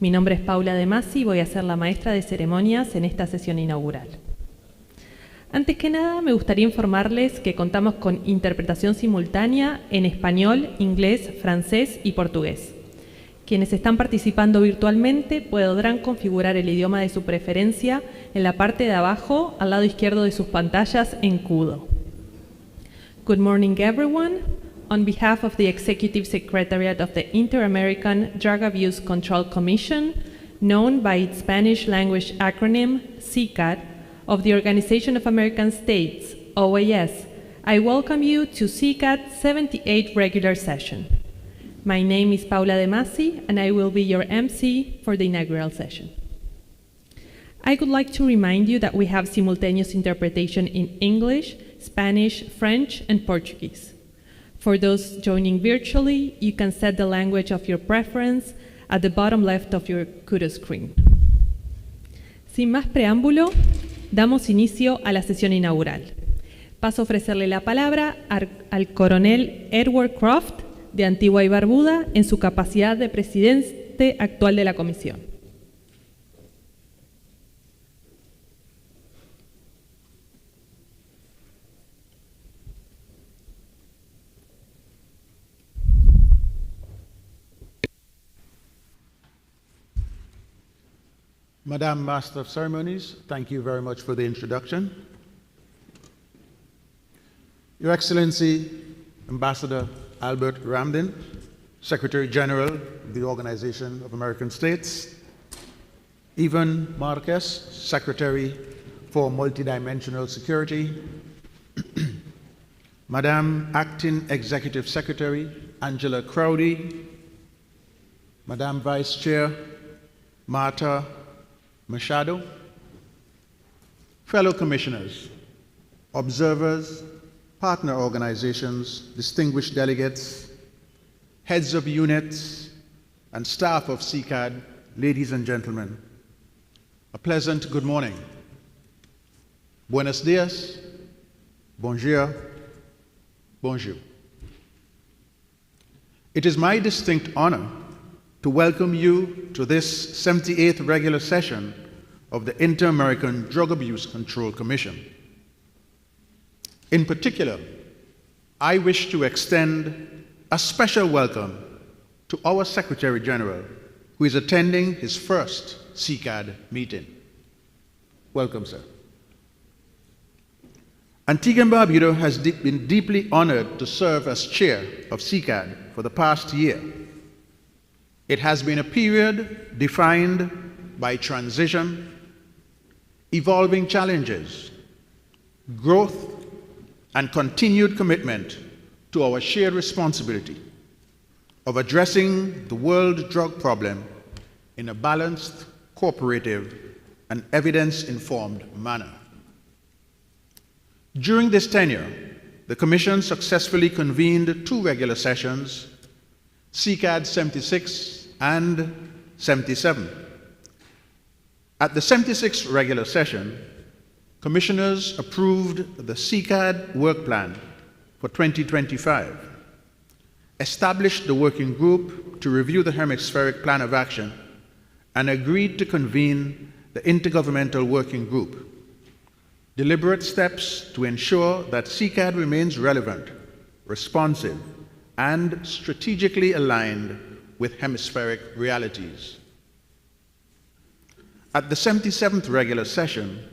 Mi nombre es Paula De Masi y voy a ser la maestra de ceremonias en esta sesión inaugural. Antes que nada, me gustaría informarles que contamos con interpretación simultánea en español, inglés, francés y portugués. Quienes están participando virtualmente podrán configurar el idioma de su preferencia en la parte de abajo, al lado izquierdo de sus pantallas, en CUDO. Good morning, everyone. On behalf of the Executive Secretariat of the Inter-American Drug Abuse Control Commission, known by its Spanish language acronym CICAD, of the Organization of American States, OAS, I welcome you to CICAD's 78th regular session. My name is Paula De Masi, and I will be your MC for the inaugural session. I would like to remind you that we have simultaneous interpretation in English, Spanish, French, and Portuguese. For those joining virtually, you can set the language of your preference at the bottom left of your CUDO screen. Sin más preámbulo, damos inicio a la sesión inaugural. Paso a ofrecerle la palabra al coronel Edward Croft, de Antigua y Barbuda, en su capacidad de presidente actual de la comisión. Madam Master of Ceremonies, thank you very much for the introduction. Your Excellency, Ambassador Albert Ramdin, Secretary General of the Organization of American States, Ivan Marquez, Secretary for Multidimensional Security, Madam Acting Executive Secretary Angela Crowdy, Madam Vice Chair Marta Machado, fellow commissioners, observers, partner organizations, distinguished delegates, heads of units, and staff of CICAD, ladies and gentlemen, a pleasant good morning. Buenos dias, bonjour, bonjour. It is my distinct honor to welcome you to this 78th regular session of the Inter-American Drug Abuse Control Commission. In particular, I wish to extend a special welcome to our Secretary General, who is attending his first CICAD meeting. Welcome, sir. Antigua and Barbuda has been deeply honored to serve as chair of CICAD for the past year. It has been a period defined by transition, evolving challenges, growth, and continued commitment to our shared responsibility of addressing the world drug problem in a balanced, cooperative, and evidence-informed manner. During this tenure, the Commission successfully convened 2 regular sessions, CICAD 76 and 77. At the 76th regular session, Commissioners approved the CICAD work plan for 2025, established the working group to review the hemispheric plan of action, and agreed to convene the intergovernmental working group. Deliberate steps to ensure that CICAD remains relevant, responsive, and strategically aligned with hemispheric realities. At the 77th regular session,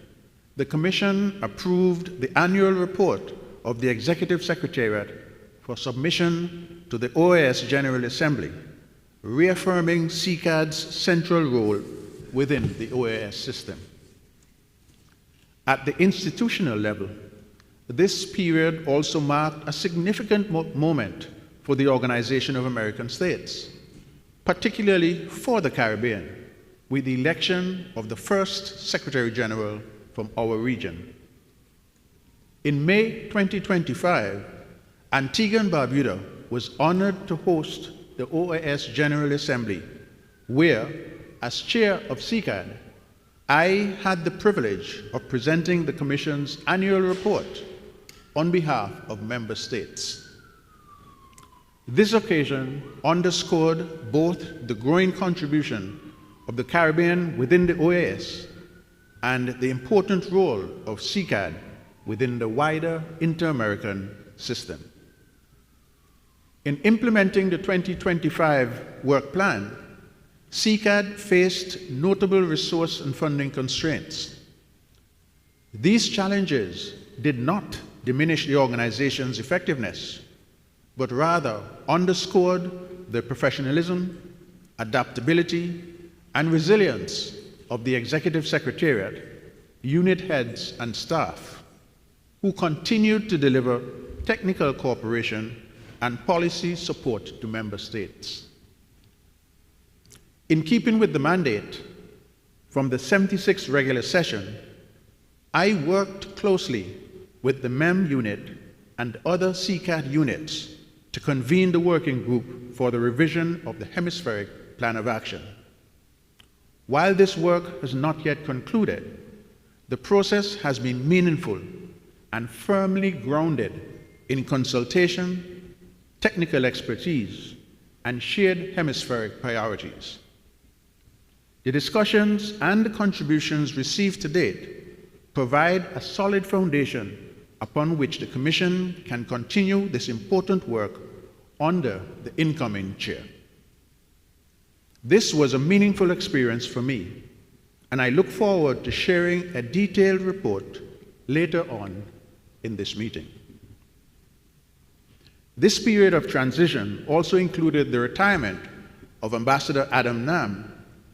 the Commission approved the annual report of the Executive Secretariat for submission to the OAS General Assembly, reaffirming CICAD's central role within the OAS system. At the institutional level, this period also marked a significant moment for the Organization of American States, particularly for the Caribbean, with the election of the first Secretary General from our region. In May 2025, Antigua and Barbuda was honored to host the OAS General Assembly, where, as chair of CICAD, I had the privilege of presenting the Commission's annual report on behalf of member states. This occasion underscored both the growing contribution of the Caribbean within the OAS and the important role of CICAD within the wider Inter-American system. In implementing the 2025 work plan, CICAD faced notable resource and funding constraints. These challenges did not diminish the organization's effectiveness, but rather underscored the professionalism, adaptability, and resilience of the Executive Secretariat, unit heads, and staff, who continued to deliver technical cooperation and policy support to member states. In keeping with the mandate from the 76th regular session, I worked closely with the MEM unit and other CICAD units to convene the working group for the revision of the Hemispheric Plan of Action. While this work has not yet concluded, the process has been meaningful and firmly grounded in consultation, technical expertise, and shared hemispheric priorities. The discussions and the contributions received to date provide a solid foundation upon which the Commission can continue this important work under the incoming chair. This was a meaningful experience for me, and I look forward to sharing a detailed report later on in this meeting. This period of transition also included the retirement of Ambassador Adam Nam,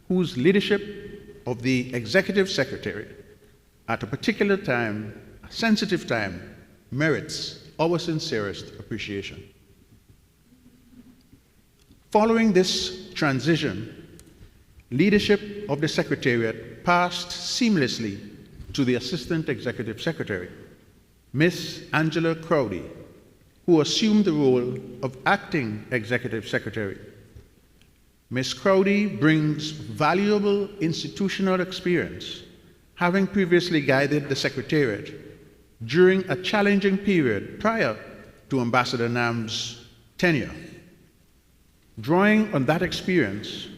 whose leadership of the Executive Secretariat at a particular time, a sensitive time, merits our sincerest appreciation. Following this transition, leadership of the Secretariat passed seamlessly to the Assistant Executive Secretary, Ms. Angela Crowdy, who assumed the role of Acting Executive Secretary. Ms. Crowdy brings valuable institutional experience, having previously guided the Secretariat during a challenging period prior to Ambassador Nam's tenure. Drawing on that experience,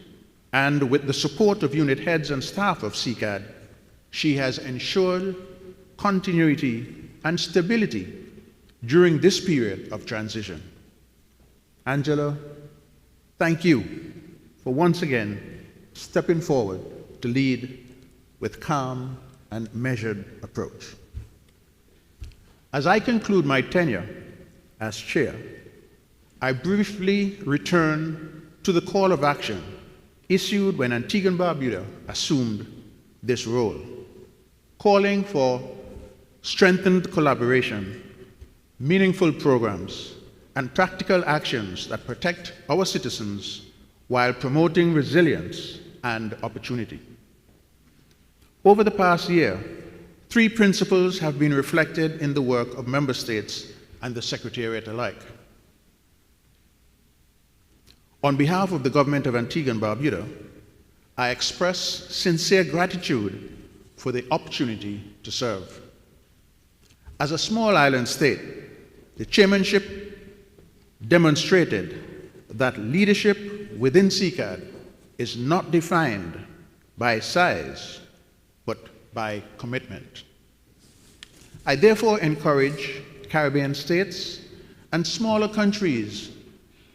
and with the support of unit heads and staff of CICAD, she has ensured continuity and stability during this period of transition. Angela, thank you for once again stepping forward to lead with calm and measured approach. As I conclude my tenure as chair, I briefly return to the call of action issued when Antigua and Barbuda assumed this role, calling for strengthened collaboration, meaningful programs, and practical actions that protect our citizens while promoting resilience and opportunity. Over the past year, 3 principles have been reflected in the work of member states and the Secretariat alike. On behalf of the government of Antigua and Barbuda, I express sincere gratitude for the opportunity to serve. As a small island state, the chairmanship demonstrated that leadership within CICAD is not defined by size, but by commitment. I therefore encourage Caribbean states and smaller countries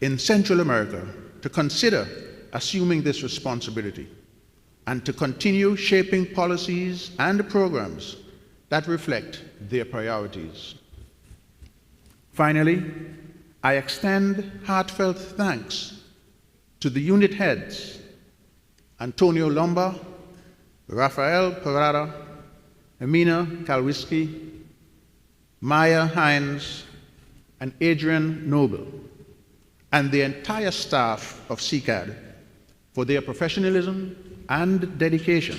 in Central America to consider assuming this responsibility and to continue shaping policies and programs that reflect their priorities. Finally, I extend heartfelt thanks to the unit heads, Antonio Lomba, Rafael Parada, Amina Kalwiski, Maya Hines, and Adrian Noble, and the entire staff of CICAD for their professionalism and dedication.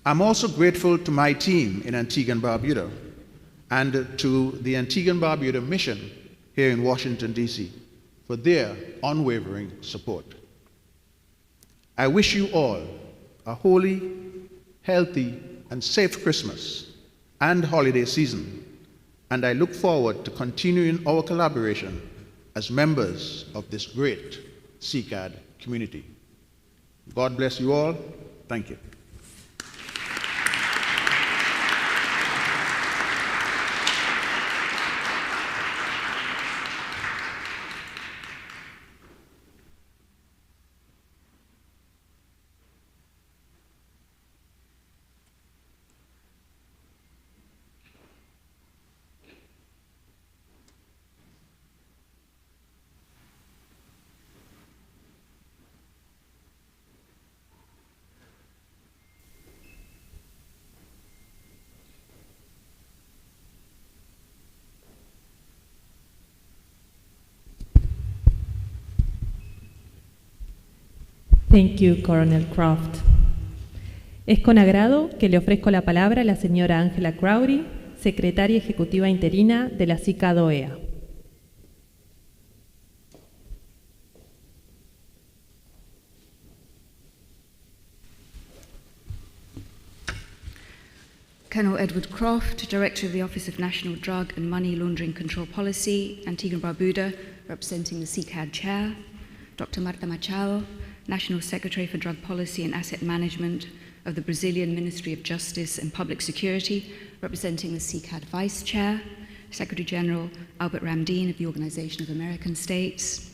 I'm also grateful to my team in Antigua and Barbuda and to the Antigua and Barbuda mission here in Washington, D.C. for their unwavering support. I wish you all a holy, healthy, and safe Christmas and holiday season, and I look forward to continuing our collaboration as members of this great CICAD community. God bless you all. Thank you. Thank you, Colonel Croft. Es con agrado que le ofrezco la palabra a la señora Angela Crowley, secretaria ejecutiva interina de la CICAD-OEA. Colonel Edward Croft, Director of the Office of National Drug and Money Laundering Control Policy, Antigua and Barbuda, representing the CICAD Chair, Dr. Marta Machado, National Secretary for Drug Policy and Asset Management of the Brazilian Ministry of Justice and Public Security, representing the CICAD Vice Chair, Secretary General Albert Ramdeen of the Organization of American States,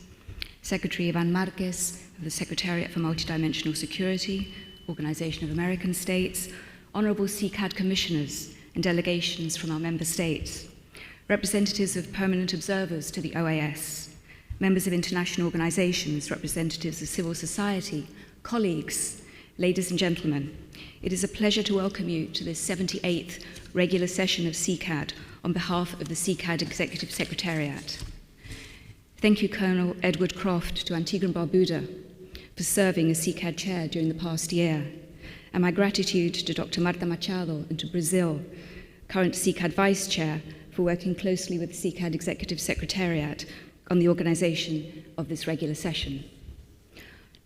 Secretary Ivan Marquez of the Secretariat for Multidimensional Security, Organization of American States, Honorable CICAD Commissioners and delegations from our member states, representatives of permanent observers to the OAS, members of international organizations, representatives of civil society, colleagues, ladies and gentlemen, it is a pleasure to welcome you to this 78th regular session of CICAD on behalf of the CICAD Executive Secretariat. Thank you, Colonel Edward Croft, to Antigua and Barbuda for serving as CICAD Chair during the past year, and my gratitude to Dr. Marta Machado and to Brazil, current CICAD Vice Chair, for working closely with the CICAD Executive Secretariat on the organization of this regular session.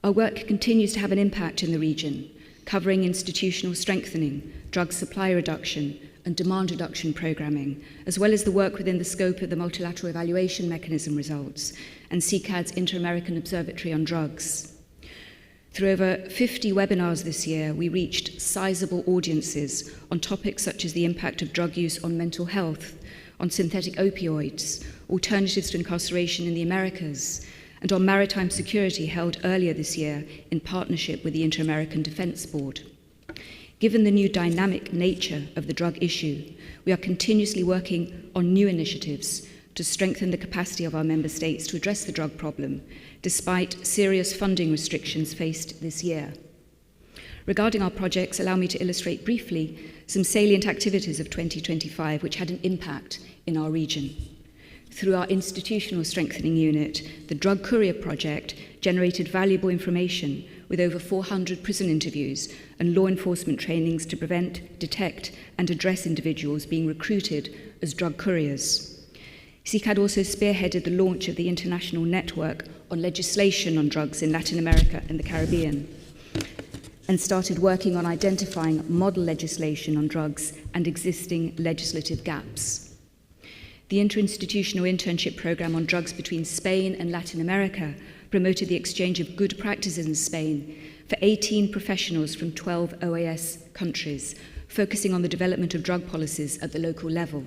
Our work continues to have an impact in the region, covering institutional strengthening, drug supply reduction, and demand reduction programming, as well as the work within the scope of the multilateral evaluation mechanism results and CICAD's Inter-American Observatory on Drugs. Through over 50 webinars this year, we reached sizable audiences on topics such as the impact of drug use on mental health, on synthetic opioids, alternatives to incarceration in the Americas, and on maritime security held earlier this year in partnership with the Inter-American Defense Board. Given the new dynamic nature of the drug issue, we are continuously working on new initiatives to strengthen the capacity of our member states to address the drug problem, despite serious funding restrictions faced this year. Regarding our projects, allow me to illustrate briefly some salient activities of 2025 which had an impact in our region. Through our institutional strengthening unit, the Drug Courier Project generated valuable information with over 400 prison interviews and law enforcement trainings to prevent, detect, and address individuals being recruited as drug couriers. CICAD also spearheaded the launch of the International Network on Legislation on Drugs in Latin America and the Caribbean, and started working on identifying model legislation on drugs and existing legislative gaps. The Interinstitutional Internship Program on Drugs between Spain and Latin America promoted the exchange of good practices in Spain for 18 professionals from 12 OAS countries, focusing on the development of drug policies at the local level.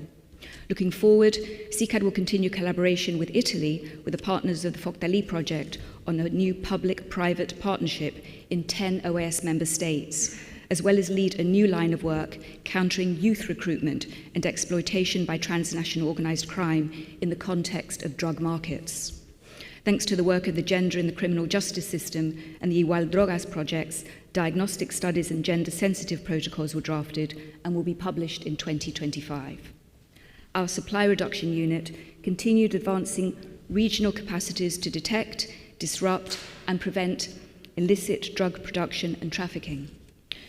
Looking forward, CICAD will continue collaboration with Italy, with the partners of the Foctali project, on a new public-private partnership in 10 OAS member states, as well as lead a new line of work countering youth recruitment and exploitation by transnational organized crime in the context of drug markets. Thanks to the work of the Gender in the Criminal Justice System and the Igual Drogas projects, diagnostic studies and gender-sensitive protocols were drafted and will be published in 2025. Our supply reduction unit continued advancing regional capacities to detect, disrupt, and prevent illicit drug production and trafficking.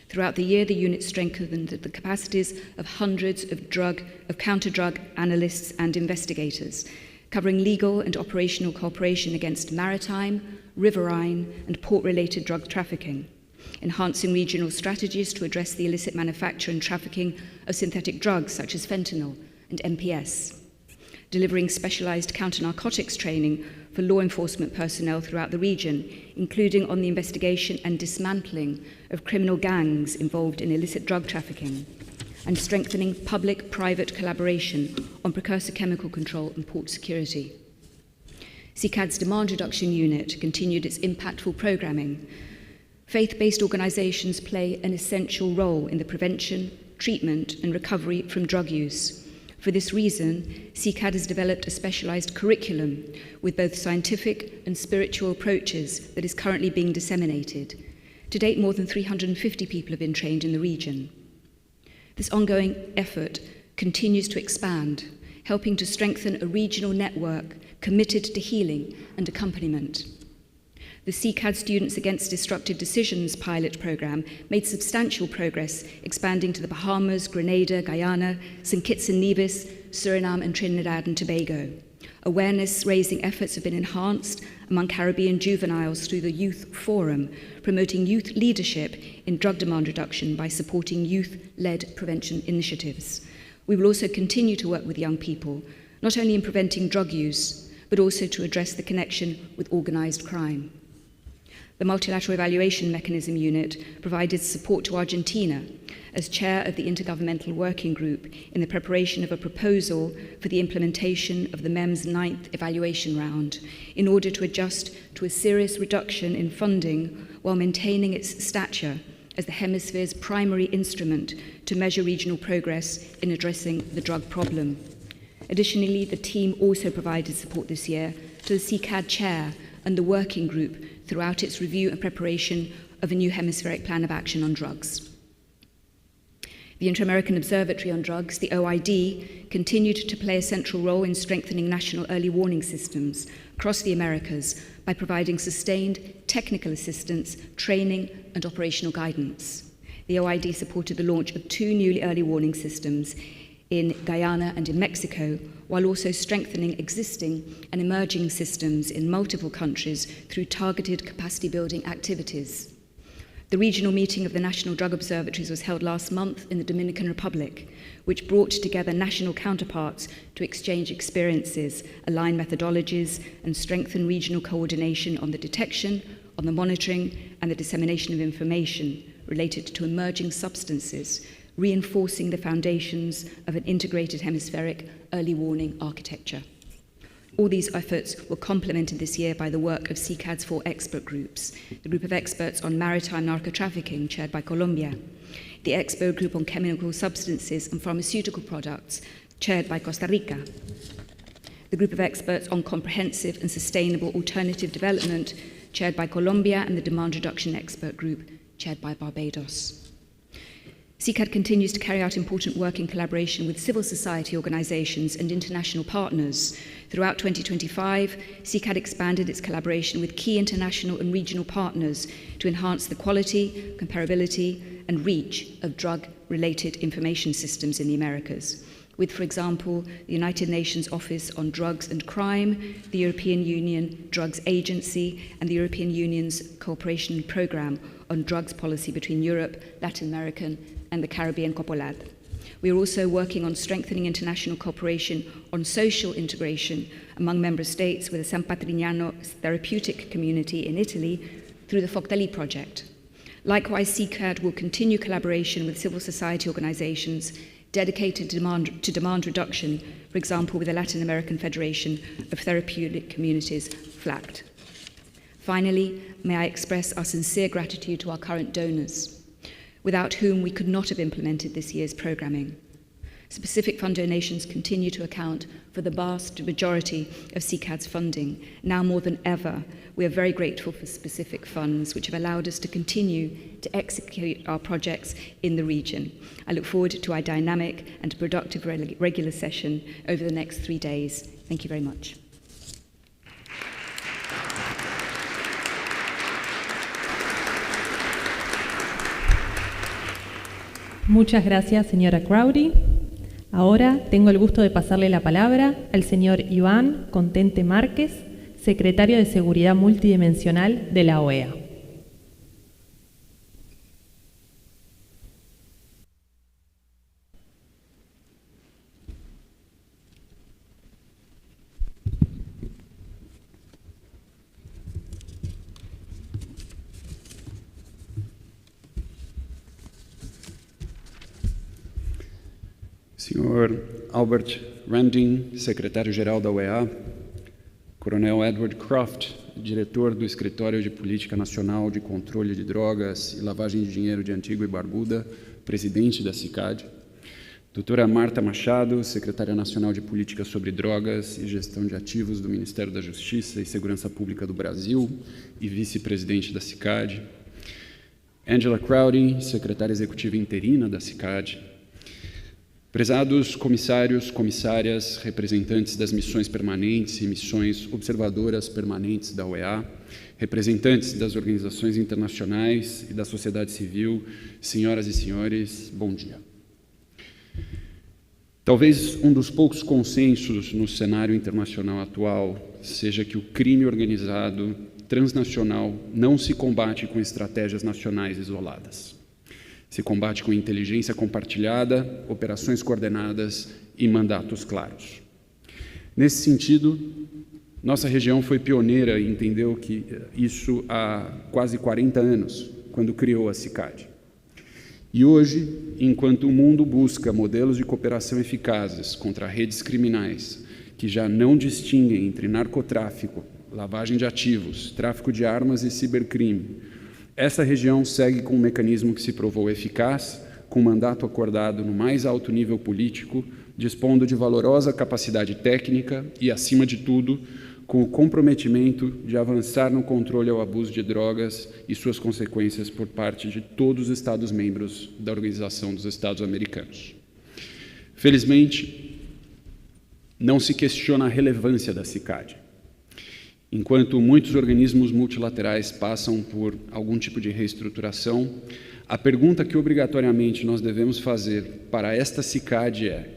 Throughout the year, the unit strengthened the capacities of hundreds of counter-drug analysts and investigators, covering legal and operational cooperation against maritime, riverine, and port-related drug trafficking, enhancing regional strategies to address the illicit manufacture and trafficking of synthetic drugs such as fentanyl and MPS. delivering specialized counter-narcotics training for law enforcement personnel throughout the region, including on the investigation and dismantling of criminal gangs involved in illicit drug trafficking, and strengthening public-private collaboration on precursor chemical control and port security. CICAD's Demand Reduction Unit continued its impactful programming. Faith-based organizations play an essential role in the prevention, treatment, and recovery from drug use. For this reason, CICAD has developed a specialized curriculum with both scientific and spiritual approaches that is currently being disseminated. To date, more than 350 people have been trained in the region. This ongoing effort continues to expand, helping to strengthen a regional network committed to healing and accompaniment. The CICAD Students Against Destructive Decisions pilot program made substantial progress, expanding to the Bahamas, Grenada, Guyana, St. Kitts and Nevis, Suriname, and Trinidad and Tobago. Awareness-raising efforts have been enhanced among Caribbean juveniles through the Youth Forum, promoting youth leadership in drug demand reduction by supporting youth-led prevention initiatives. We will also continue to work with young people, not only in preventing drug use, but also to address the connection with organized crime. The Multilateral Evaluation Mechanism Unit provided support to Argentina as chair of the Intergovernmental Working Group in the preparation of a proposal for the implementation of the MEM's 9th evaluation round in order to adjust to a serious reduction in funding while maintaining its stature as the hemisphere's primary instrument to measure regional progress in addressing the drug problem. Additionally, the team also provided support this year to the CICAD chair and the working group throughout its review and preparation of a new hemispheric plan of action on drugs. The Inter-American Observatory on Drugs, the OID, continued to play a central role in strengthening national early warning systems across the Americas by providing sustained technical assistance, training, and operational guidance. The OID supported the launch of 2 new early warning systems in Guyana and in Mexico, while also strengthening existing and emerging systems in multiple countries through targeted capacity-building activities. The regional meeting of the National Drug Observatories was held last month in the Dominican Republic, which brought together national counterparts to exchange experiences, align methodologies, and strengthen regional coordination on the detection, on the monitoring, and the dissemination of information related to emerging substances, reinforcing the foundations of an integrated hemispheric early warning architecture. All these efforts were complemented this year by the work of CICAD's 4 expert groups: the Group of Experts on Maritime Narco-Trafficking, chaired by Colombia; the Expert Group on Chemical Substances and Pharmaceutical Products, chaired by Costa Rica; the Group of Experts on Comprehensive and Sustainable Alternative Development, chaired by Colombia; and the Demand Reduction Expert Group, chaired by Barbados. CICAD continues to carry out important work in collaboration with civil society organizations and international partners. Throughout 2025, CICAD expanded its collaboration with key international and regional partners to enhance the quality, comparability, and reach of drug-related information systems in the Americas, with, for example, the United Nations Office on Drugs and Crime, the European Union Drugs Agency, and the European Union's cooperation program on drugs policy between Europe, Latin American, and the Caribbean COPOLAD. We are also working on strengthening international cooperation on social integration among member states with the San Patrignano therapeutic community in Italy through the Foctali project. Likewise, CICAD will continue collaboration with civil society organizations dedicated to demand reduction, for example, with the Latin American Federation of Therapeutic Communities, FLACT. Finally, may I express our sincere gratitude to our current donors, without whom we could not have implemented this year's programming. Specific fund donations continue to account for the vast majority of CICAD's funding. Now more than ever, we are very grateful for specific funds which have allowed us to continue to execute our projects in the region. I look forward to our dynamic and productive regular session over the next 3 days. Thank you very much. Muchas gracias, señora Crowdy. Ahora tengo el gusto de pasarle la palabra al señor Iván Contente Márquez, secretario de Seguridad Multidimensional de la OEA. Senhor Albert Ramding, secretário-geral da UEA, Coronel Edward Croft, diretor do Escritório de Política Nacional de Controle de Drogas e Lavagem de Dinheiro de Antigua e Barbuda, presidente da CICAD, doutora Marta Machado, secretária nacional de Política sobre Drogas e Gestão de Ativos do Ministério da Justiça e Segurança Pública do Brasil e vice-presidente da CICAD, Angela Crowdy, secretária executiva interina da CICAD, prezados comissários, comissárias, representantes das missões permanentes e missões observadoras permanentes da UEA, representantes das organizações internacionais e da sociedade civil, senhoras e senhores, bom dia. Talvez um dos poucos consensos no cenário internacional atual seja que o crime organizado transnacional não se combate com estratégias nacionais isoladas. Se combate com inteligência compartilhada, operações coordenadas e mandatos claros. Nesse sentido, nossa região foi pioneira e entendeu que isso há quase 40 anos, quando criou a CICAD. E hoje, enquanto o mundo busca modelos de cooperação eficazes contra redes criminais que já não distinguem entre narcotráfico, lavagem de ativos, tráfico de armas e cibercrime, essa região segue com um mecanismo que se provou eficaz, com mandato acordado no mais alto nível político, dispondo de valorosa capacidade técnica e, acima de tudo, com o comprometimento de avançar no controle ao abuso de drogas e suas consequências por parte de todos os Estados-membros da Organização dos Estados Americanos. Felizmente, não se questiona a relevância da CICAD. Enquanto muitos organismos multilaterais passam por algum tipo de reestruturação, a pergunta que obrigatoriamente nós devemos fazer para esta CICAD é: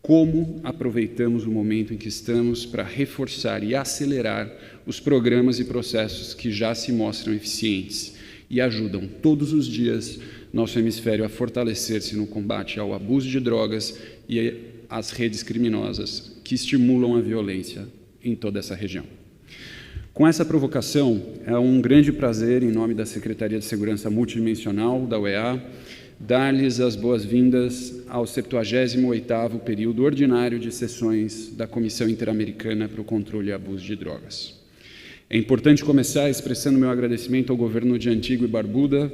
como aproveitamos o momento em que estamos para reforçar e acelerar os programas e processos que já se mostram eficientes e ajudam todos os dias nosso hemisfério a fortalecer-se no combate ao abuso de drogas e às redes criminosas que estimulam a violência em toda essa região. Com essa provocação, é um grande prazer, em nome da Secretaria de Segurança Multidimensional da UEA, dar-lhes as boas-vindas ao 78º período ordinário de sessões da Comissão Interamericana para o Controle e Abuso de Drogas. É importante começar expressando meu agradecimento ao governo de Antigua e Barbuda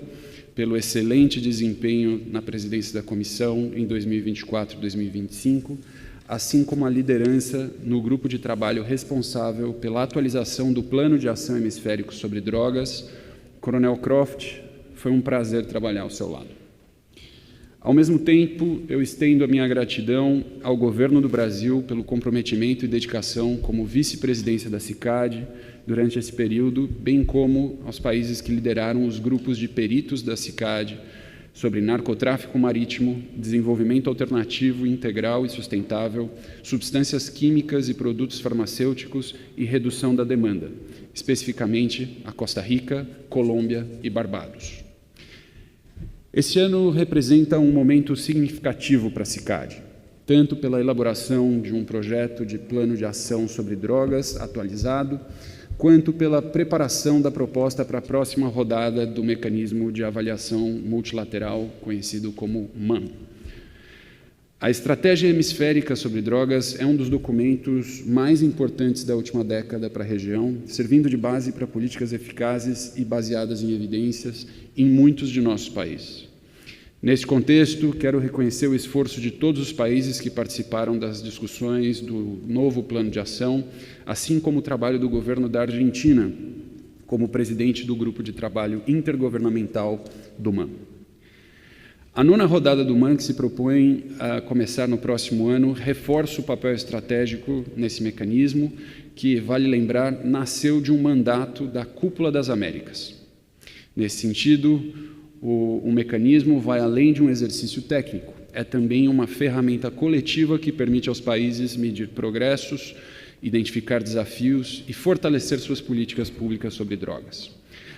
pelo excelente desempenho na presidência da Comissão em 2024 e 2025, assim como a liderança no grupo de trabalho responsável pela atualização do Plano de Ação Hemisférico sobre Drogas. Coronel Croft, foi um prazer trabalhar ao seu lado. Ao mesmo tempo, eu estendo a minha gratidão ao governo do Brasil pelo comprometimento e dedicação como vice-presidência da CICAD durante esse período, bem como aos países que lideraram os grupos de peritos da CICAD sobre narcotráfico marítimo, desenvolvimento alternativo, integral e sustentável, substâncias químicas e produtos farmacêuticos e redução da demanda, especificamente a Costa Rica, Colômbia e Barbados. Esse ano representa um momento significativo para a CICAD, tanto pela elaboração de um projeto de plano de ação sobre drogas atualizado, quanto pela preparação da proposta para a próxima rodada do mecanismo de avaliação multilateral, conhecido como MAM. A Estratégia Hemisférica sobre Drogas é um dos documentos mais importantes da última década para a região, servindo de base para políticas eficazes e baseadas em evidências em muitos de nossos países. Nesse contexto, quero reconhecer o esforço de todos os países que participaram das discussões do novo plano de ação, assim como o trabalho do governo da Argentina, como presidente do grupo de trabalho intergovernamental do MAM. A 9ª rodada do MAM, que se propõe a começar no próximo ano, reforça o papel estratégico nesse mecanismo, que, vale lembrar, nasceu de um mandato da Cúpula das Américas. Nesse sentido, o mecanismo vai além de um exercício técnico, é também uma ferramenta coletiva que permite aos países medir progressos, identificar desafios e fortalecer suas políticas públicas sobre drogas.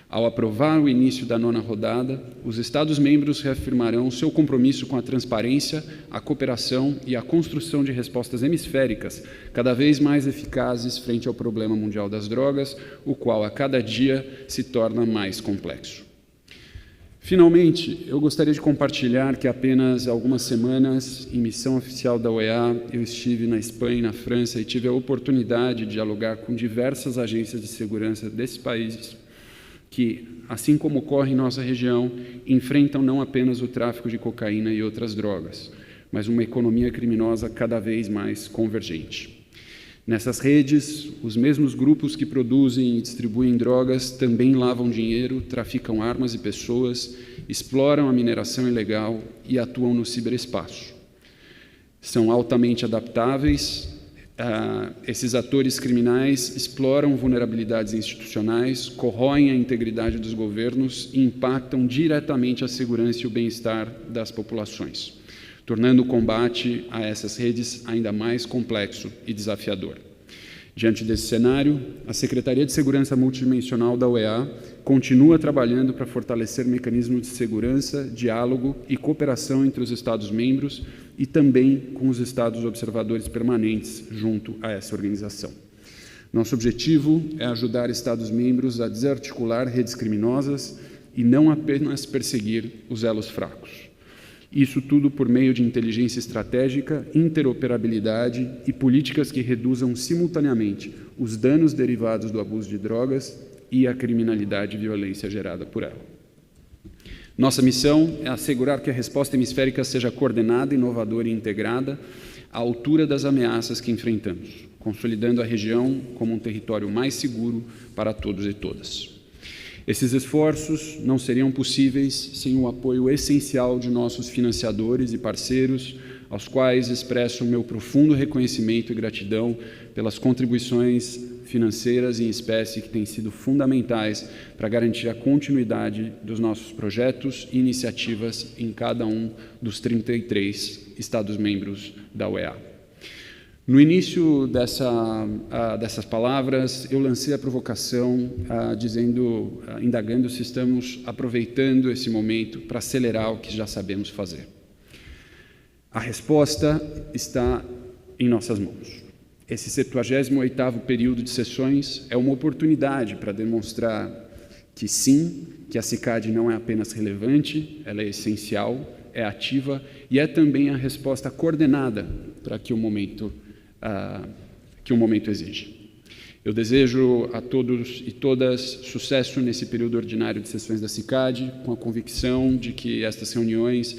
Ao aprovar o início da 9ª rodada, os Estados-membros reafirmarão seu compromisso com a transparência, a cooperação e a construção de respostas hemisféricas cada vez mais eficazes frente ao problema mundial das drogas, o qual a cada dia se torna mais complexo. Finalmente, eu gostaria de compartilhar que há apenas algumas semanas, em missão oficial da OEA, eu estive na Espanha e na França e tive a oportunidade de dialogar com diversas agências de segurança desses países que, assim como ocorre em nossa região, enfrentam não apenas o tráfico de cocaína e outras drogas, mas uma economia criminosa cada vez mais convergente. Nessas redes, os mesmos grupos que produzem e distribuem drogas também lavam dinheiro, traficam armas e pessoas, exploram a mineração ilegal e atuam no ciberespaço. São altamente adaptáveis. Esses atores criminais exploram vulnerabilidades institucionais, corroem a integridade dos governos e impactam diretamente a segurança e o bem-estar das populações, tornando o combate a essas redes ainda mais complexo e desafiador. Diante desse cenário, a Secretaria de Segurança Multidimensional da OEA continua trabalhando para fortalecer mecanismos de segurança, diálogo e cooperação entre os Estados-membros e também com os Estados observadores permanentes junto a essa organização. Nosso objetivo é ajudar Estados-membros a desarticular redes criminosas e não apenas perseguir os elos fracos. Isso tudo por meio de inteligência estratégica, interoperabilidade e políticas que reduzam simultaneamente os danos derivados do abuso de drogas e a criminalidade e violência gerada por ela. Nossa missão é assegurar que a resposta hemisférica seja coordenada, inovadora e integrada à altura das ameaças que enfrentamos, consolidando a região como um território mais seguro para todos e todas. Esses esforços não seriam possíveis sem o apoio essencial de nossos financiadores e parceiros, aos quais expresso o meu profundo reconhecimento e gratidão pelas contribuições financeiras em espécie que têm sido fundamentais para garantir a continuidade dos nossos projetos e iniciativas em cada um dos 33 Estados-membros da OEA. No início dessas palavras, eu lancei a provocação indagando se estamos aproveitando esse momento para acelerar o que já sabemos fazer. A resposta está em nossas mãos. Esse 78º período de sessões é uma oportunidade para demonstrar que sim, que a CICAD não é apenas relevante, ela é essencial, é ativa e é também a resposta coordenada para que o momento exige. Eu desejo a todos e todas sucesso nesse período ordinário de sessões da CICAD, com a convicção de que estas reuniões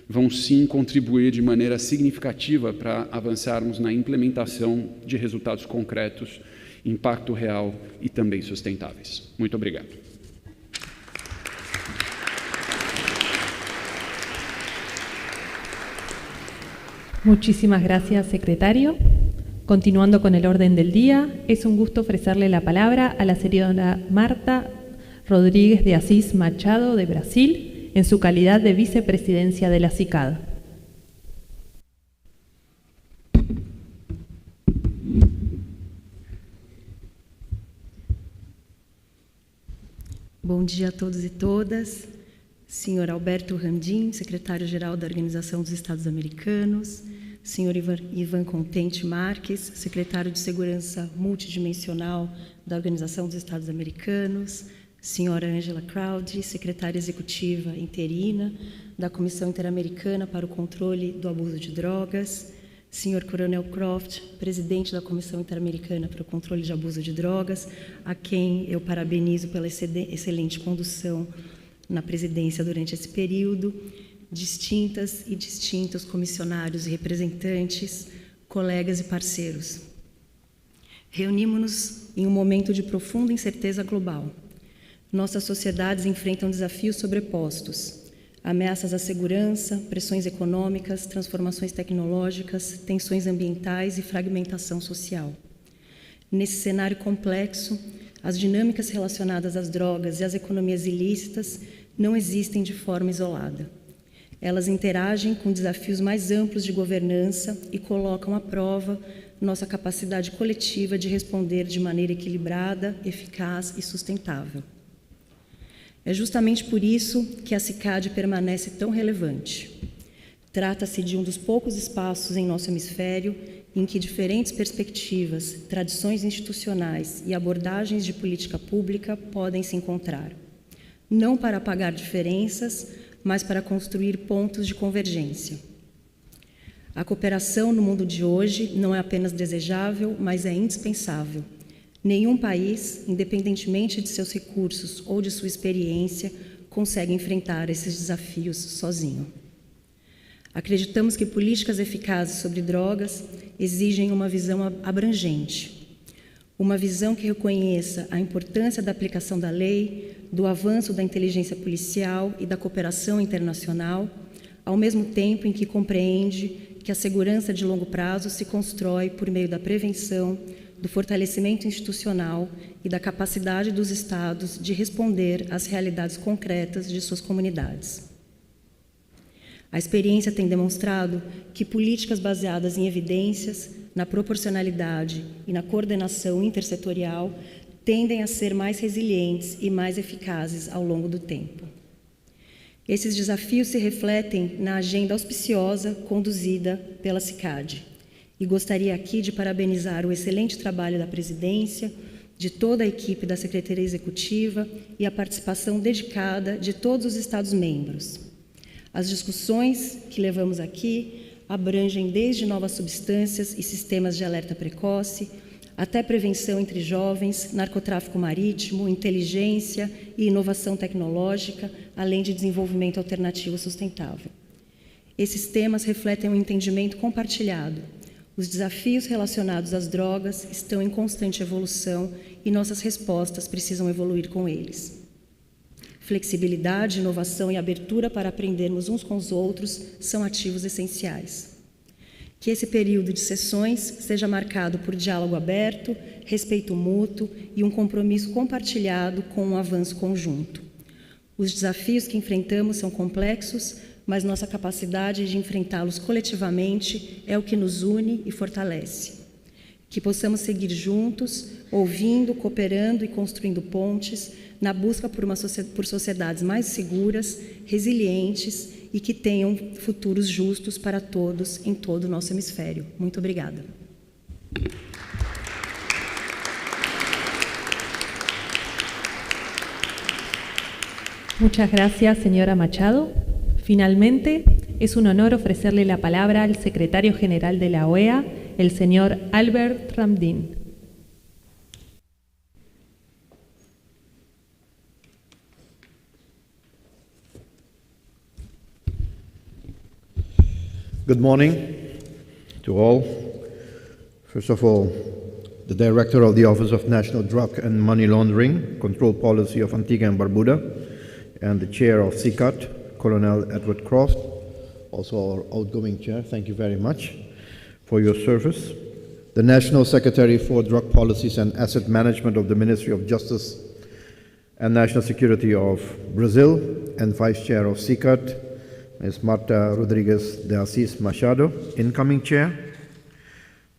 vão sim contribuir de maneira significativa para avançarmos na implementação de resultados concretos, impacto real e também sustentáveis. Muito obrigado. Muchísimas gracias, secretario. Continuando con el orden del día, es un gusto ofrecerle la palabra a la señora Marta Rodríguez de Assis Machado, de Brasil, en su calidad de vicepresidencia de la CICAD. Bom dia a todos e todas. Senhor Alberto Randim, secretário-geral da Organização dos Estados Americanos, senhor Ivan Contente Marques, secretário de Segurança Multidimensional da Organização dos Estados Americanos, senhora Angela Crowdy, secretária executiva interina da Comissão Interamericana para o Controle do Abuso de Drogas, senhor Coronel Croft, presidente da Comissão Interamericana para o Controle de Abuso de Drogas, a quem eu parabenizo pela excelente condução na presidência durante esse período, distintas e distintos comissionários e representantes, colegas e parceiros. Reunimos-nos em um momento de profunda incerteza global. Nossas sociedades enfrentam desafios sobrepostos, ameaças à segurança, pressões econômicas, transformações tecnológicas, tensões ambientais e fragmentação social. Nesse cenário complexo, as dinâmicas relacionadas às drogas e às economias ilícitas não existem de forma isolada. Elas interagem com desafios mais amplos de governança e colocam à prova nossa capacidade coletiva de responder de maneira equilibrada, eficaz e sustentável. É justamente por isso que a CICAD permanece tão relevante. Trata-se de um dos poucos espaços em nosso hemisfério em que diferentes perspectivas, tradições institucionais e abordagens de política pública podem se encontrar. não para apagar diferenças, mas para construir pontos de convergência. A cooperação no mundo de hoje não é apenas desejável, mas é indispensável. Nenhum país, independentemente de seus recursos ou de sua experiência, consegue enfrentar esses desafios sozinho. Acreditamos que políticas eficazes sobre drogas exigem uma visão abrangente, uma visão que reconheça a importância da aplicação da lei, do avanço da inteligência policial e da cooperação internacional, ao mesmo tempo em que compreende que a segurança de longo prazo se constrói por meio da prevenção, do fortalecimento institucional e da capacidade dos Estados de responder às realidades concretas de suas comunidades. A experiência tem demonstrado que políticas baseadas em evidências, na proporcionalidade e na coordenação intersetorial tendem a ser mais resilientes e mais eficazes ao longo do tempo. Esses desafios se refletem na agenda auspiciosa conduzida pela CICAD. E gostaria aqui de parabenizar o excelente trabalho da presidência, de toda a equipe da Secretaria Executiva e a participação dedicada de todos os Estados-membros. As discussões que levamos aqui abrangem desde novas substâncias e sistemas de alerta precoce, até prevenção entre jovens, narcotráfico marítimo, inteligência e inovação tecnológica, além de desenvolvimento alternativo sustentável. Esses temas refletem um entendimento compartilhado. Os desafios relacionados às drogas estão em constante evolução e nossas respostas precisam evoluir com eles. Flexibilidade, inovação e abertura para aprendermos uns com os outros são ativos essenciais. Que esse período de sessões seja marcado por diálogo aberto, respeito mútuo e um compromisso compartilhado com um avanço conjunto. Os desafios que enfrentamos são complexos, mas nossa capacidade de enfrentá-los coletivamente é o que nos une e fortalece. Que possamos seguir juntos, ouvindo, cooperando e construindo pontes na busca por sociedades mais seguras, resilientes e que tenham futuros justos para todos em todo o nosso hemisfério. Muito obrigada. Muchas gracias, señora Machado. Finalmente, es un honor ofrecerle la palabra al secretario general de la OEA, el señor Albert Ramdin. Good morning to all. First of all, the Director of the Office of National Drug and Money Laundering Control Policy of Antigua and Barbuda, and the Chair of CICAD, Colonel Edward Croft, also our outgoing Chair, thank you very much for your service. The National Secretary for Drug Policies and Asset Management of the Ministry of Justice and National Security of Brazil, and Vice Chair of CICAD, Ms. Marta Rodriguez de Assis Machado, incoming Chair.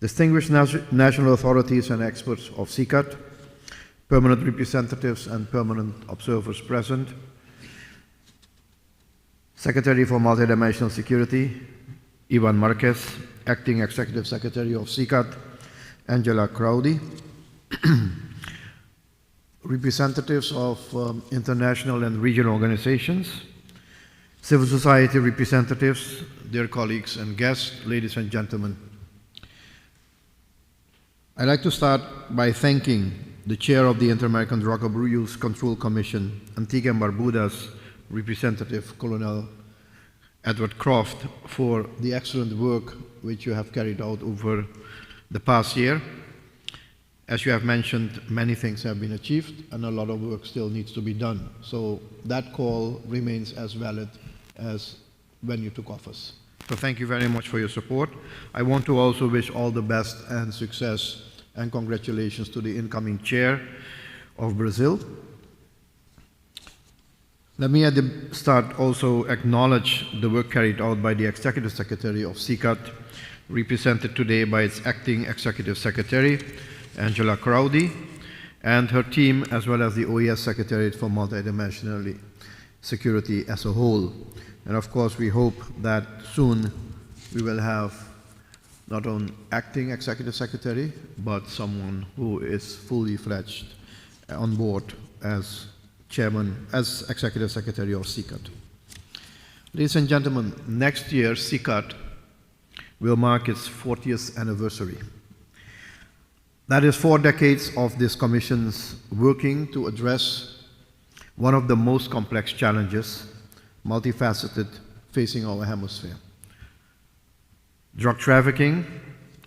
Distinguished national authorities and experts of CICAD, permanent representatives and permanent observers present, Secretary for Multidimensional Security, Ivan Marquez, Acting Executive Secretary of CICAD, Angela Crowdy, representatives of international and regional organizations, civil society representatives, dear colleagues and guests, ladies and gentlemen. I'd like to start by thanking the chair of the Inter-American Drug Abuse Control Commission, Antigua and Barbuda's representative, Colonel Edward Croft, for the excellent work which you have carried out over the past year. As you have mentioned, many things have been achieved and a lot of work still needs to be done. So that call remains as valid as when you took office. So thank you very much for your support. I want to also wish all the best and success and congratulations to the incoming chair of Brazil. Let me at the start also acknowledge the work carried out by the Executive Secretary of CICAD, represented today by its Acting Executive Secretary, Angela Crowdy, and her team, as well as the OES Secretariat for Multidimensional Security as a whole. And of course, we hope that soon we will have not only Acting Executive Secretary, but someone who is fully fledged on board as as Executive Secretary of CICAD. Ladies and gentlemen, next year CICAD will mark its 40th anniversary. That is 4 decades of this Commission's working to address one of the most complex challenges, multifaceted, facing our hemisphere. Drug trafficking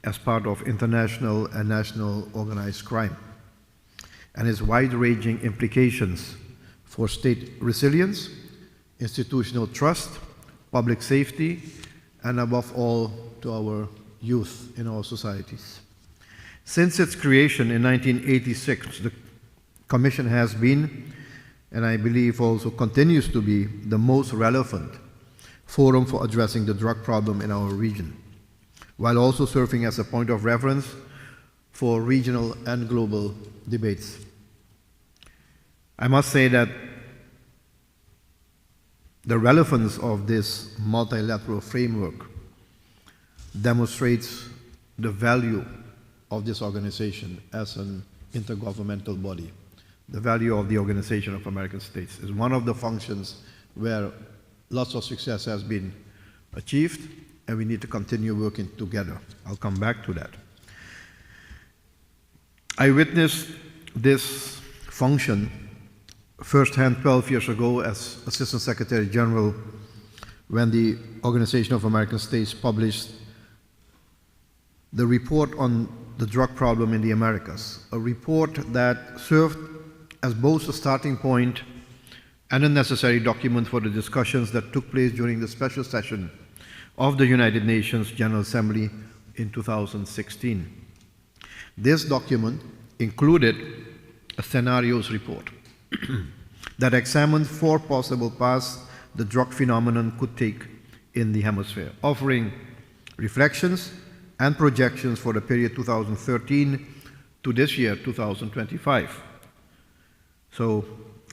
as part of international and national organized crime, and its wide-ranging implications for state resilience, institutional trust, public safety, and above all, to our youth in our societies. Since its creation in 1986, the Commission has been, and I believe also continues to be, the most relevant forum for addressing the drug problem in our region, while also serving as a point of reference for regional and global debates. I must say that the relevance of this multilateral framework demonstrates the value of this organization as an intergovernmental body. The value of the Organization of American States is one of the functions where lots of success has been achieved, and we need to continue working together. I'll come back to that. I witnessed this function firsthand 12 years ago as Assistant Secretary General when the Organization of American States published the report on the drug problem in the Americas, a report that served as both a starting point and a necessary document for the discussions that took place during the special session of the United Nations General Assembly in 2016. This document included a scenarios report that examined 4 possible paths the drug phenomenon could take in the hemisphere, offering reflections and projections for the period 2013 to this year, 2025. So,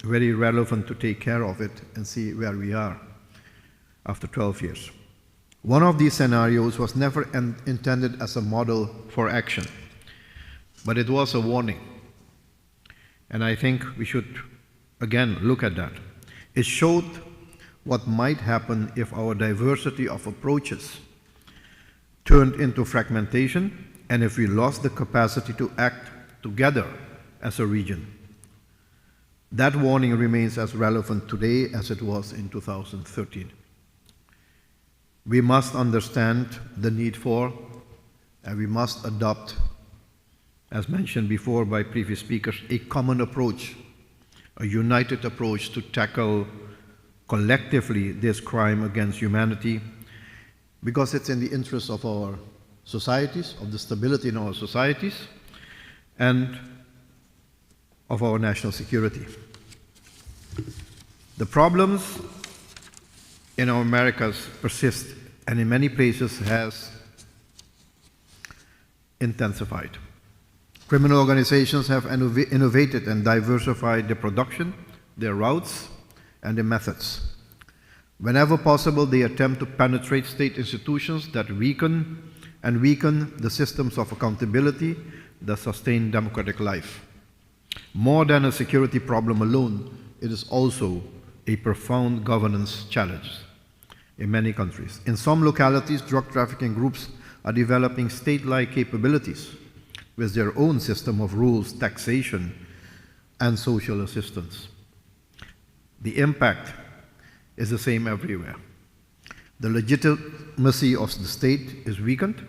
very relevant to take care of it and see where we are after 12 years. One of these scenarios was never intended as a model for action, but it was a warning. And I think we should, again, look at that. It showed what might happen if our diversity of approaches turned into fragmentation, and if we lost the capacity to act together as a region. That warning remains as relevant today as it was in 2013. We must understand the need for, and we must adopt, as mentioned before by previous speakers, a common approach, a united approach to tackle collectively this crime against humanity, because it's in the interest of our societies, of the stability in our societies, and of our national security. The problems in our Americas persist, and in many places has intensified. Criminal organizations have innovated and diversified their production, their routes, and their methods. Whenever possible, they attempt to penetrate state institutions that weaken the systems of accountability that sustain democratic life. More than a security problem alone, it is also a profound governance challenge in many countries. In some localities, drug trafficking groups are developing state-like capabilities with their own system of rules, taxation, and social assistance. The impact is the same everywhere. The legitimacy of the state is weakened,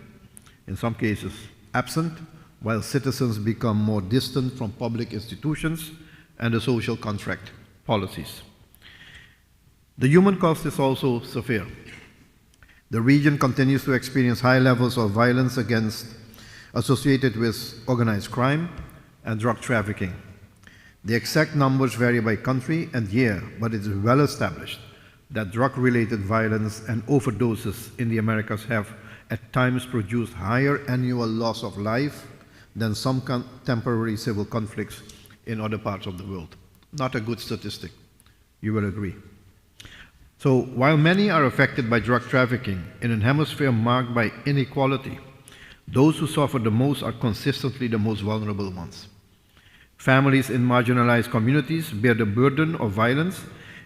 in some cases absent, while citizens become more distant from public institutions and the social contract policies. The human cost is also severe. The region continues to experience high levels of violence associated with organized crime and drug trafficking. The exact numbers vary by country and year, but it is well established that drug-related violence and overdoses in the Americas have at times produced higher annual loss of life than some contemporary civil conflicts in other parts of the world. Not a good statistic, you will agree. So while many are affected by drug trafficking in a hemisphere marked by inequality, those who suffer the most are consistently the most vulnerable ones. Families in marginalized communities bear the burden of violence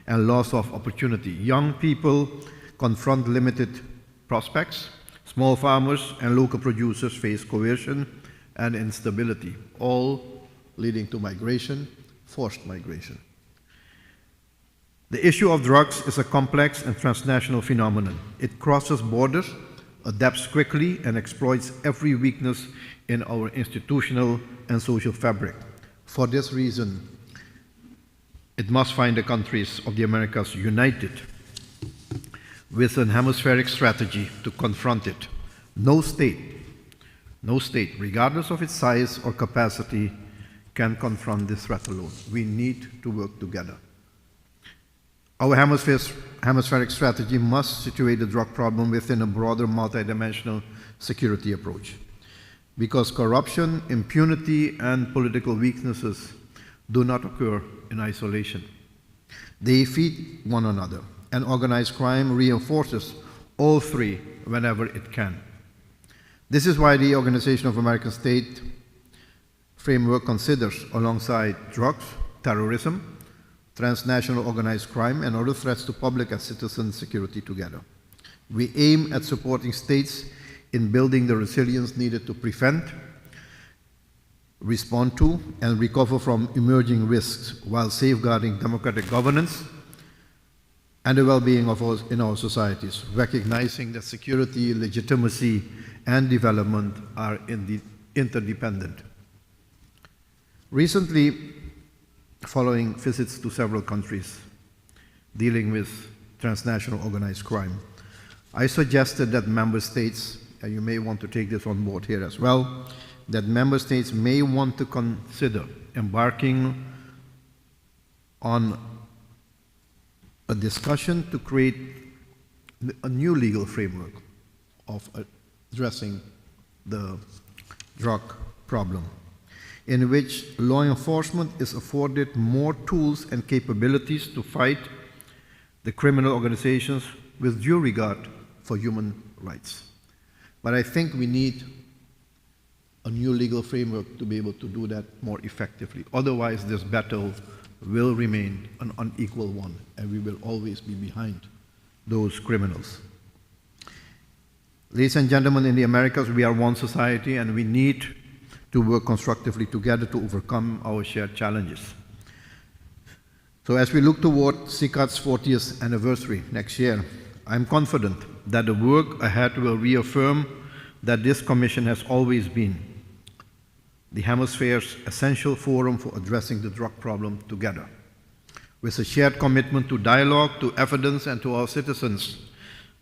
and loss of opportunity. Young people confront limited prospects. Small farmers and local producers face coercion and instability, all leading to migration, forced migration. The issue of drugs is a complex and transnational phenomenon. It crosses borders, adapts quickly, and exploits every weakness in our institutional and social fabric. For this reason, it must find the countries of the Americas united with an hemispheric strategy to confront it. No state, regardless of its size or capacity, can confront this threat alone. We need to work together. Our hemispheric strategy must situate the drug problem within a broader multidimensional security approach. Because corruption, impunity, and political weaknesses do not occur in isolation. They feed one another, and organized crime reinforces all three whenever it can. This is why the Organization of American States framework considers, alongside drugs, terrorism, transnational organized crime, and other threats to public and citizen security together. We aim at supporting states in building the resilience needed to prevent, respond to, and recover from emerging risks while safeguarding democratic governance and the well-being of us in our societies, recognizing that security, legitimacy, and development are interdependent. Recently, following visits to several countries dealing with transnational organized crime, I suggested that member states, and you may want to take this on board here as well, that member states may want to consider embarking on a discussion to create a new legal framework of addressing the drug problem, in which law enforcement is afforded more tools and capabilities to fight the criminal organizations with due regard for human rights. But I think we need a new legal framework to be able to do that more effectively. Otherwise, this battle will remain an unequal one, and we will always be behind those criminals. Ladies and gentlemen, in the Americas, we are one society, and we need to work constructively together to overcome our shared challenges. So as we look toward CICAD's 40th anniversary next year, I'm confident that the work ahead will reaffirm that this Commission has always been the Hemisphere's essential forum for addressing the drug problem together. With a shared commitment to dialogue, to evidence, and to our citizens'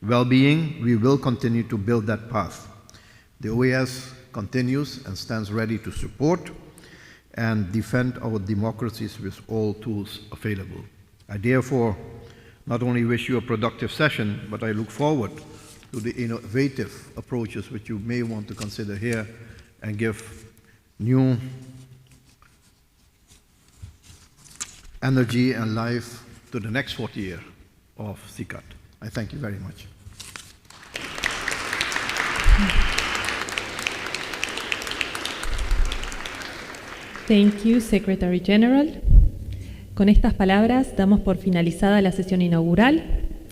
well-being, we will continue to build that path. The OAS continues and stands ready to support and defend our democracies with all tools available. I therefore not only wish you a productive session, but I look forward to the innovative approaches which you may want to consider here and give new energy and life to the next 40 years of CICAD. I thank you very much. Thank you, Secretary General. Con estas palabras damos por finalizada la sesión inaugural.